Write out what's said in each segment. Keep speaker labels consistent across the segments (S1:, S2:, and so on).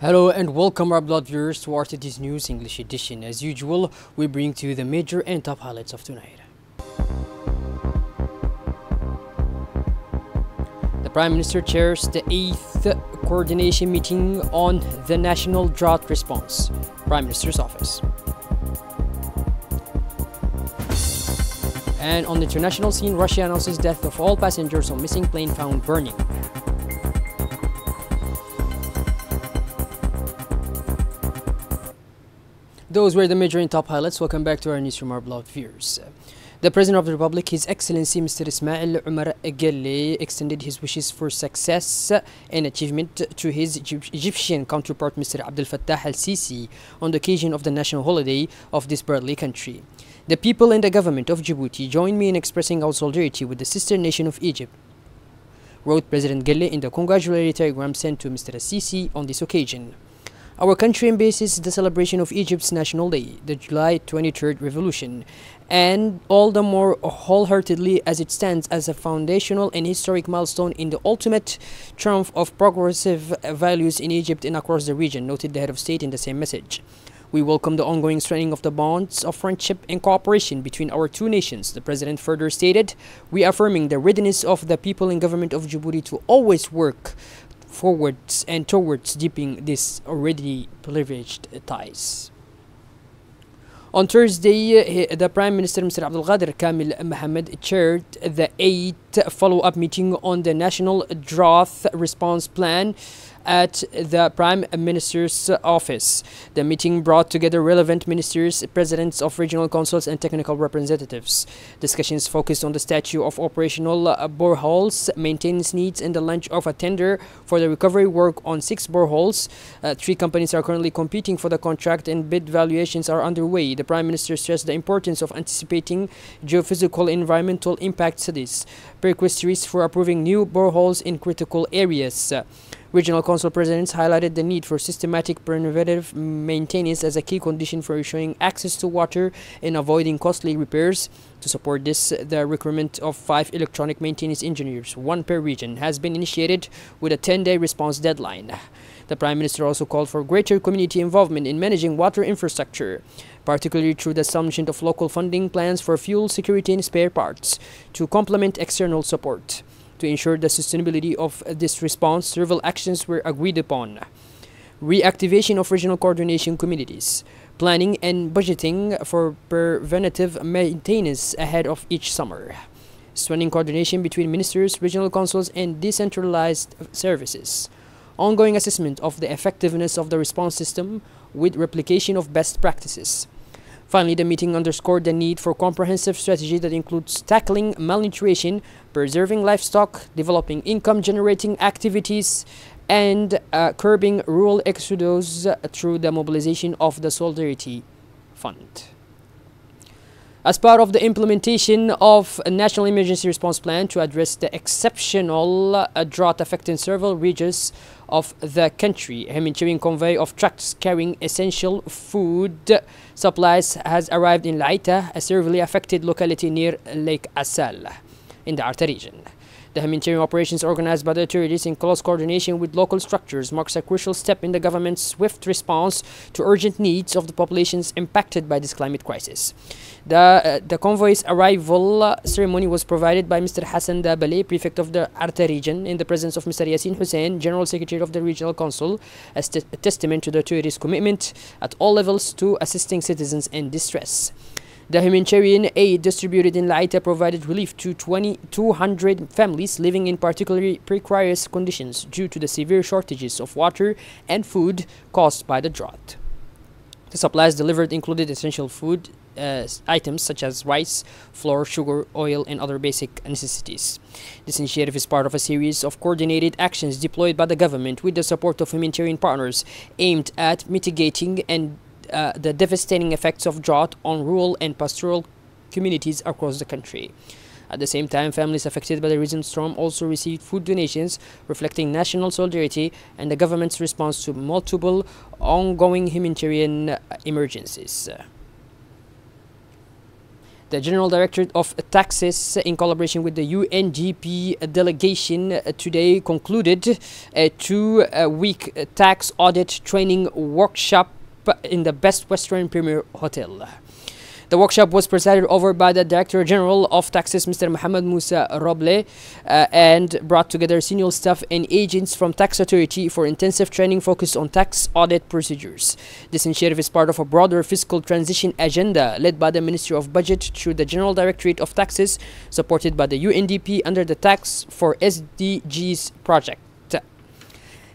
S1: Hello and welcome our blood viewers to RTD's News English edition. As usual, we bring to you the major and top highlights of tonight. The Prime Minister chairs the 8th coordination meeting on the national drought response. Prime Minister's office. And on the international scene, Russia announces death of all passengers on missing plane found burning. Those were the major and top highlights. Welcome back to our newsroom, our beloved viewers. The President of the Republic, His Excellency Mr. Ismail Omar Guelleh, extended his wishes for success and achievement to his Egyptian counterpart, Mr. Abdel Fattah al-Sisi, on the occasion of the national holiday of this brotherly country. The people and the government of Djibouti join me in expressing our solidarity with the sister nation of Egypt, wrote President Guelleh in the congratulatory telegram sent to Mr. al-Sisi on this occasion. Our country embraces the celebration of Egypt's National Day, the July 23rd Revolution, and all the more wholeheartedly as it stands as a foundational and historic milestone in the ultimate triumph of progressive values in Egypt and across the region, noted the head of state in the same message. We welcome the ongoing strengthening of the bonds of friendship and cooperation between our two nations, the President further stated, reaffirming the readiness of the people and government of Djibouti to always work forwards and towards deepening these already privileged ties. On Thursday, the Prime Minister Mr. Abdul Qadir Kamil Mohammed chaired the 8th follow-up meeting on the National Drought Response Plan at the Prime Minister's office. The meeting brought together relevant ministers, presidents of regional councils and technical representatives. Discussions focused on the status of operational boreholes, maintenance needs, and the launch of a tender for the recovery work on 6 boreholes. 3 companies are currently competing for the contract and bid valuations are underway. The Prime Minister stressed the importance of anticipating geophysical and environmental impact studies, prerequisites for approving new boreholes in critical areas. Regional Council presidents highlighted the need for systematic preventive maintenance as a key condition for ensuring access to water and avoiding costly repairs. To support this, the recruitment of 5 electronic maintenance engineers, 1 per region, has been initiated with a 10-day response deadline. The Prime Minister also called for greater community involvement in managing water infrastructure, particularly through the establishment of local funding plans for fuel security and spare parts, to complement external support. To ensure the sustainability of this response, several actions were agreed upon. Reactivation of regional coordination committees, planning and budgeting for preventative maintenance ahead of each summer, strengthening coordination between ministers, regional councils, and decentralized services, ongoing assessment of the effectiveness of the response system with replication of best practices. Finally, the meeting underscored the need for comprehensive strategy that includes tackling malnutrition, preserving livestock, developing income-generating activities, and curbing rural exodus through the mobilization of the Solidarity Fund. As part of the implementation of a National Emergency Response Plan to address the exceptional drought affecting several regions of the country, a humanitarian convoy of trucks carrying essential food supplies has arrived in Laïta, a severely affected locality near Lake Assal in the Arta region. The humanitarian operations organized by the authorities in close coordination with local structures marks a crucial step in the government's swift response to urgent needs of the populations impacted by this climate crisis. The convoy's arrival ceremony was provided by Mr. Hassan Dabale, Prefect of the Arta region, in the presence of Mr. Yasin Hussein, General Secretary of the Regional Council, as a testament to the authorities' commitment at all levels to assisting citizens in distress. The humanitarian aid distributed in Laïta provided relief to 2,200 families living in particularly precarious conditions due to the severe shortages of water and food caused by the drought. The supplies delivered included essential food items such as rice, flour, sugar, oil, and other basic necessities. This initiative is part of a series of coordinated actions deployed by the government with the support of humanitarian partners aimed at mitigating and the devastating effects of drought on rural and pastoral communities across the country. At the same time, families affected by the recent storm also received food donations, reflecting national solidarity and the government's response to multiple ongoing humanitarian emergencies. The General Directorate of Taxes, in collaboration with the UNDP delegation, today concluded a 2-week tax audit training workshop in the Best Western Premier Hotel. The workshop was presided over by the Director General of Taxes, Mr. Mohamed Musa Roble, and brought together senior staff and agents from Tax Authority for intensive training focused on tax audit procedures. This initiative is part of a broader fiscal transition agenda led by the Ministry of Budget through the General Directorate of Taxes, supported by the UNDP under the Tax for SDGs project.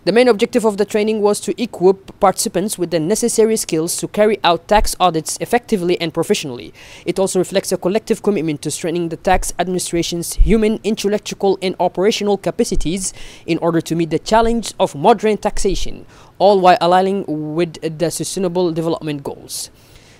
S1: The main objective of the training was to equip participants with the necessary skills to carry out tax audits effectively and professionally. It also reflects a collective commitment to strengthening the tax administration's human, intellectual, and operational capacities in order to meet the challenge of modern taxation, all while aligning with the Sustainable Development Goals.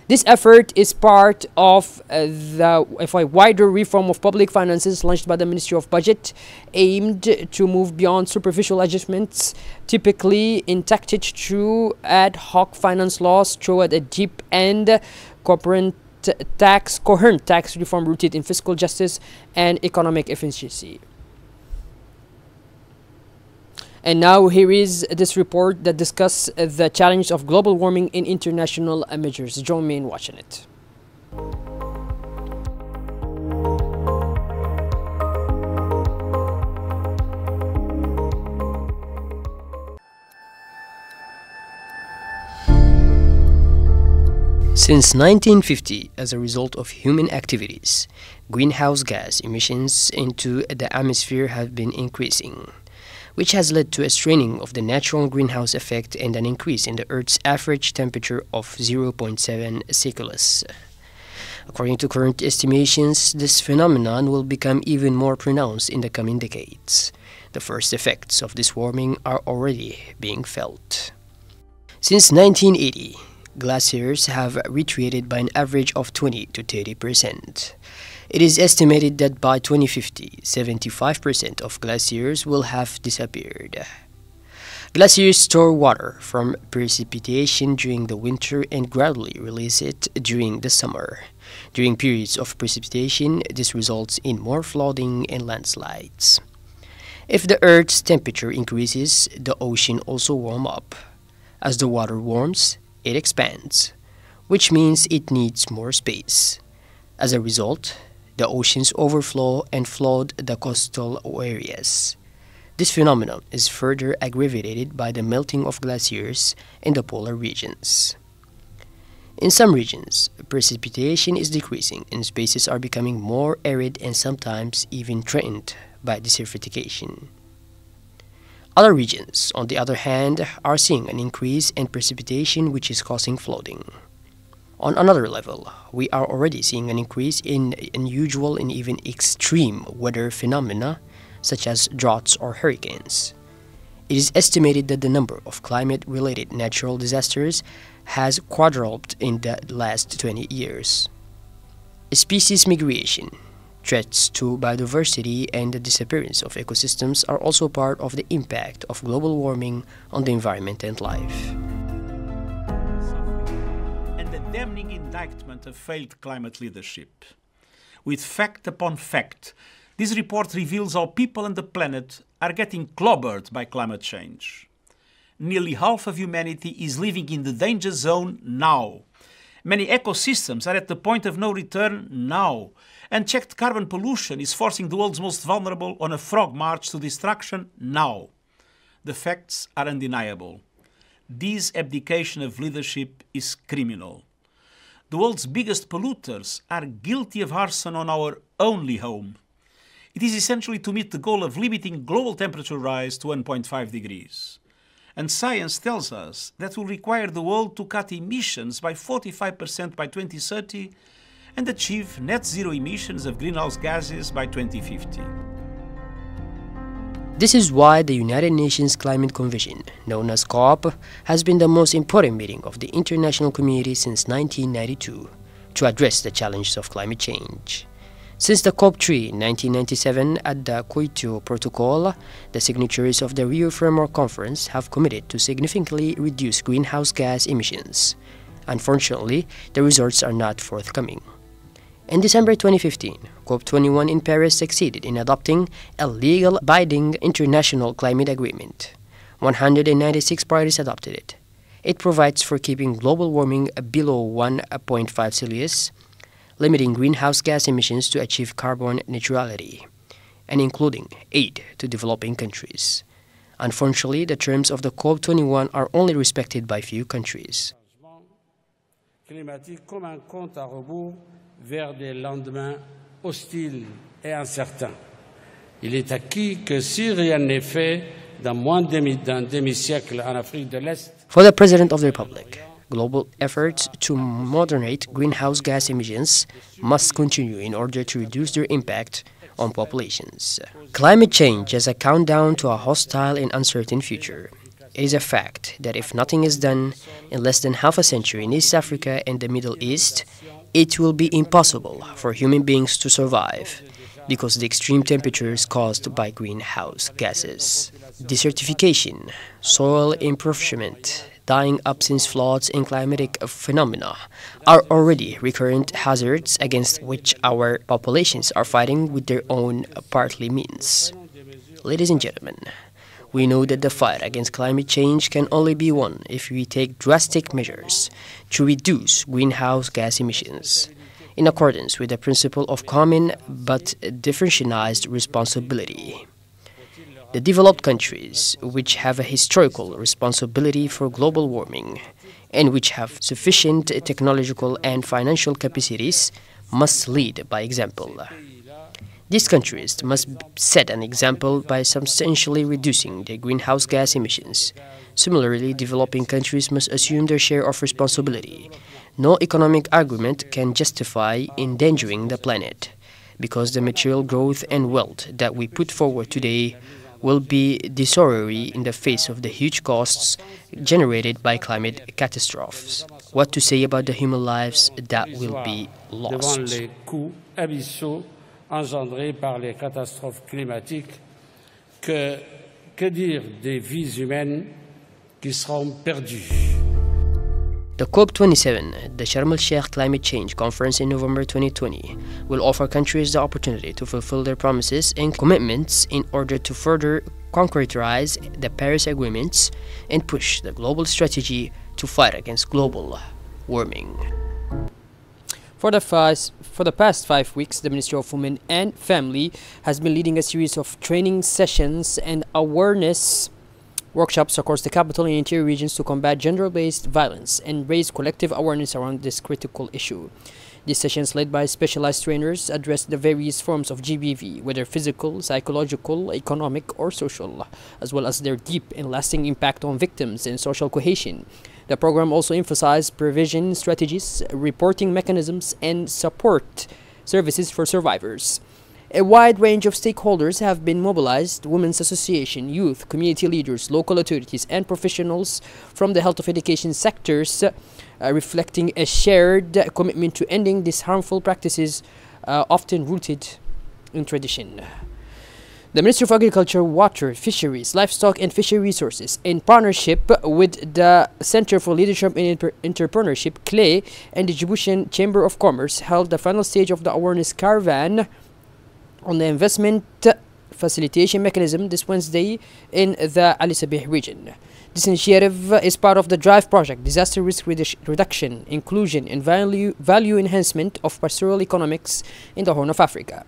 S1: This effort is part of a wider reform of public finances launched by the Ministry of Budget, aimed to move beyond superficial adjustments typically enacted through ad hoc finance laws toward a deep and coherent tax reform rooted in fiscal justice and economic efficiency. And now here is this report that discusses the challenge of global warming in international measures. Join me in watching it. Since 1950, as a result of human activities, greenhouse gas emissions into the atmosphere have been increasing, which has led to a straining of the natural greenhouse effect and an increase in the Earth's average temperature of 0.7 Celsius. According to current estimations, this phenomenon will become even more pronounced in the coming decades. The first effects of this warming are already being felt. Since 1980, glaciers have retreated by an average of 20 to 30%. It is estimated that by 2050, 75% of glaciers will have disappeared. Glaciers store water from precipitation during the winter and gradually release it during the summer. During periods of precipitation, this results in more flooding and landslides. If the Earth's temperature increases, the ocean also warms up. As the water warms, it expands, which means it needs more space. As a result, the oceans overflow and flood the coastal areas. This phenomenon is further aggravated by the melting of glaciers in the polar regions. In some regions, precipitation is decreasing and spaces are becoming more arid and sometimes even threatened by desertification. Other regions, on the other hand, are seeing an increase in precipitation which is causing flooding. On another level, we are already seeing an increase in unusual and even extreme weather phenomena such as droughts or hurricanes. It is estimated that the number of climate-related natural disasters has quadrupled in the last 20 years. Species migration, threats to biodiversity, and the disappearance of ecosystems are also part of the impact of global warming on the environment and life.
S2: Damning indictment of failed climate leadership. With fact upon fact, this report reveals how people and the planet are getting clobbered by climate change. Nearly half of humanity is living in the danger zone now. Many ecosystems are at the point of no return now. Unchecked carbon pollution is forcing the world's most vulnerable on a frog march to destruction now. The facts are undeniable. This abdication of leadership is criminal. The world's biggest polluters are guilty of arson on our only home. It is essentially to meet the goal of limiting global temperature rise to 1.5 degrees. And science tells us that will require the world to cut emissions by 45% by 2030 and achieve net zero emissions of greenhouse gases by 2050.
S1: This is why the United Nations Climate Convention, known as COP, has been the most important meeting of the international community since 1992 to address the challenges of climate change. Since the COP3 in 1997 at the Kyoto Protocol, the signatories of the Rio Framework Conference have committed to significantly reduce greenhouse gas emissions. Unfortunately, the results are not forthcoming. In December 2015, COP21 in Paris succeeded in adopting a legal binding international climate agreement. 196 parties adopted it. It provides for keeping global warming below 1.5 Celsius, limiting greenhouse gas emissions to achieve carbon neutrality, and including aid to developing countries. Unfortunately, the terms of the COP21 are only respected by few countries.
S3: Climatique comme un compte à rebours vers des lendemains hostiles et incertains. Il est acquis que si rien n'est fait dans moins d'un demi-siècle en Afrique de l'Est.
S1: For the President of the Republic, global efforts to moderate greenhouse gas emissions must continue in order to reduce their impact on populations. Climate change is a countdown to a hostile and uncertain future. It is a fact that if nothing is done in less than half a century in East Africa and the Middle East, it will be impossible for human beings to survive because of the extreme temperatures caused by greenhouse gases. Desertification, soil impoverishment, dying absence floods and climatic phenomena are already recurrent hazards against which our populations are fighting with their own partly means. Ladies and gentlemen, we know that the fight against climate change can only be won if we take drastic measures to reduce greenhouse gas emissions, in accordance with the principle of common but differentiated responsibility. The developed countries, which have a historical responsibility for global warming and which have sufficient technological and financial capacities, must lead by example. These countries must set an example by substantially reducing their greenhouse gas emissions. Similarly, developing countries must assume their share of responsibility. No economic argument can justify endangering the planet, because the material growth and wealth that we put forward today will be desultory in the face of the huge costs generated by climate catastrophes. What to say about the human lives that will be lost?
S3: Devant les coûts abyssaux engendrés par les catastrophes climatiques, que dire des vies humaines qui seront perdues?
S1: The COP27, the Sharm el-Sheikh Climate Change Conference in November 2020, will offer countries the opportunity to fulfill their promises and commitments in order to further concretize the Paris Agreements and push the global strategy to fight against global warming. For the past 5 weeks, the Ministry of Women and Family has been leading a series of training sessions and awareness workshops across the capital and interior regions to combat gender-based violence and raise collective awareness around this critical issue. These sessions, led by specialized trainers, address the various forms of GBV, whether physical, psychological, economic, or social, as well as their deep and lasting impact on victims and social cohesion. The program also emphasized prevention strategies, reporting mechanisms, and support services for survivors. A wide range of stakeholders have been mobilized: women's association, youth, community leaders, local authorities, and professionals from the health of education sectors, reflecting a shared commitment to ending these harmful practices often rooted in tradition. The Ministry of Agriculture, Water, Fisheries, Livestock and Fishery Resources, in partnership with the Center for Leadership and Entrepreneurship, CLE, and the Djiboutian Chamber of Commerce, held the final stage of the awareness caravan on the investment facilitation mechanism this Wednesday in the Ali Sabih region. This initiative is part of the DRIVE project, Disaster Risk Reduction, Inclusion and Value Enhancement of Pastoral Economics in the Horn of Africa.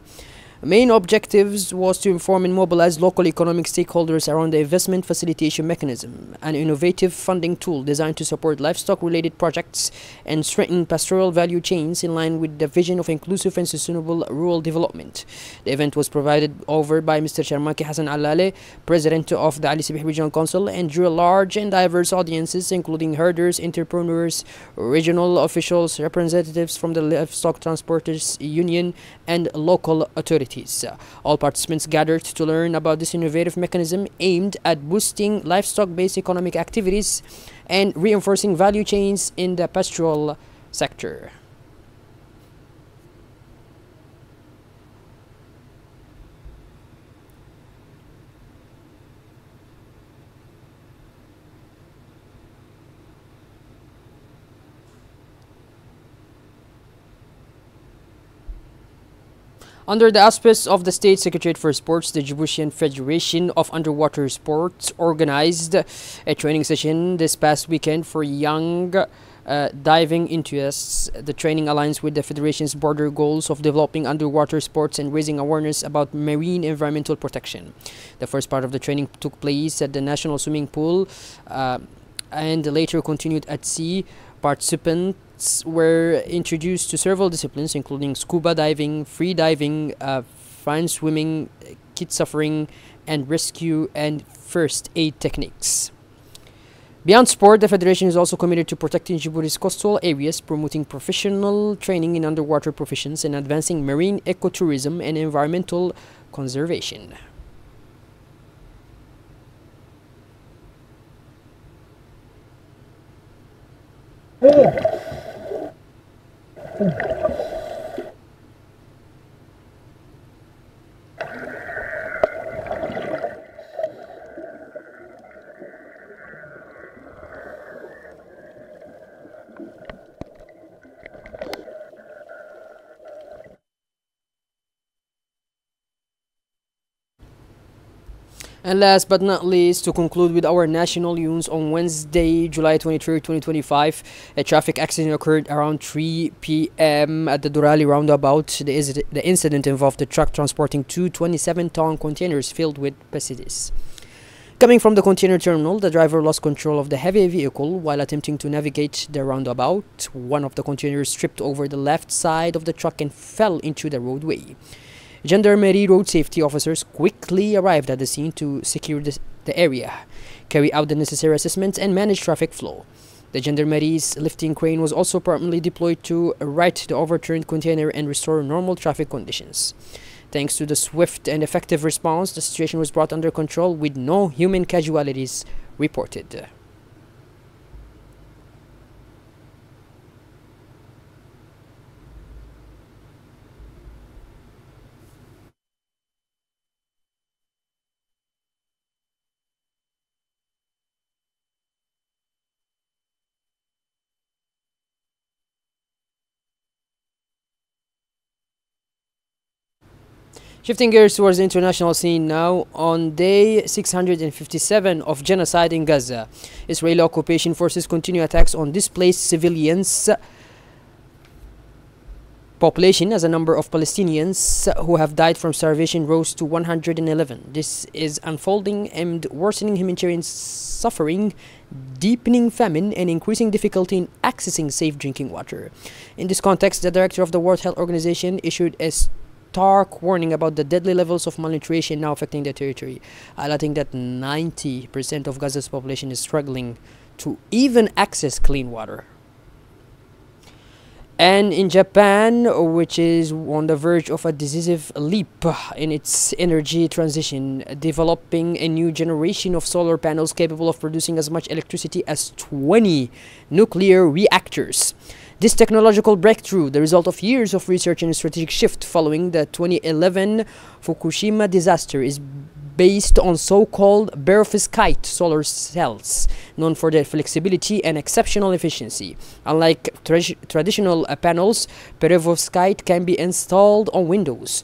S1: Main objectives was to inform and mobilize local economic stakeholders around the investment facilitation mechanism, an innovative funding tool designed to support livestock-related projects and strengthen pastoral value chains in line with the vision of inclusive and sustainable rural development. The event was provided over by Mr. Sharmaki Hassan Alale, President of the Ali Sabih Regional Council, and drew large and diverse audiences including herders, entrepreneurs, regional officials, representatives from the Livestock Transporters Union, and local authorities. All participants gathered to learn about this innovative mechanism aimed at boosting livestock-based economic activities and reinforcing value chains in the pastoral sector. Under the auspices of the State Secretariat for Sports, the Djiboutian Federation of Underwater Sports organized a training session this past weekend for young diving enthusiasts. The training aligns with the Federation's broader goals of developing underwater sports and raising awareness about marine environmental protection. The first part of the training took place at the National Swimming Pool and later continued at sea. Participants were introduced to several disciplines, including scuba diving, free diving, fine swimming, kitesurfing, and rescue and first aid techniques. Beyond sport, the Federation is also committed to protecting Djibouti's coastal areas, promoting professional training in underwater professions, and advancing marine ecotourism and environmental conservation. And last but not least, to conclude with our national news, on Wednesday, July 23, 2025, a traffic accident occurred around 3 p.m. at the Durali roundabout. The incident involved a truck transporting two 27-ton containers filled with pesticides. Coming from the container terminal, the driver lost control of the heavy vehicle while attempting to navigate the roundabout. One of the containers tripped over the left side of the truck and fell into the roadway. Gendarmerie road safety officers quickly arrived at the scene to secure the area, carry out the necessary assessments, and manage traffic flow. The Gendarmerie's lifting crane was also promptly deployed to right the overturned container and restore normal traffic conditions. Thanks to the swift and effective response, the situation was brought under control with no human casualties reported. Shifting gears towards the international scene now, on day 657 of genocide in Gaza, Israeli occupation forces continue attacks on displaced civilians population as a number of Palestinians who have died from starvation rose to 111. This is unfolding amid worsening humanitarian suffering, deepening famine, and increasing difficulty in accessing safe drinking water. In this context, the director of the World Health Organization issued a stark warning about the deadly levels of malnutrition now affecting the territory, highlighting that 90% of Gaza's population is struggling to even access clean water. And in Japan, which is on the verge of a decisive leap in its energy transition, developing a new generation of solar panels capable of producing as much electricity as 20 nuclear reactors. This technological breakthrough, the result of years of research and strategic shift following the 2011 Fukushima disaster, is based on so-called perovskite solar cells, known for their flexibility and exceptional efficiency. Unlike traditional panels, perovskite can be installed on windows,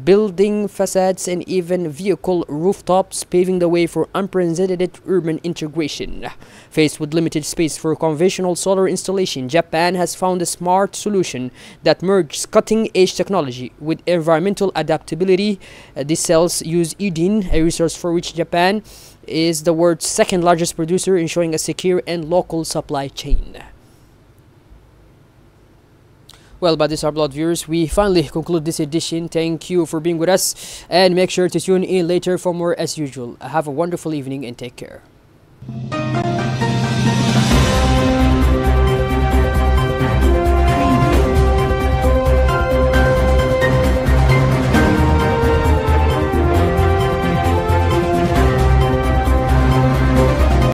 S1: building facades, and even vehicle rooftops, paving the way for unprecedented urban integration. Faced with limited space for conventional solar installation, Japan has found a smart solution that merges cutting-edge technology with environmental adaptability. These cells use iodine, a resource for which Japan is the world's second largest producer, ensuring a secure and local supply chain. Well, by this, our blood viewers, we finally conclude this edition. Thank you for being with us, and make sure to tune in later for more as usual. Have a wonderful evening and take care.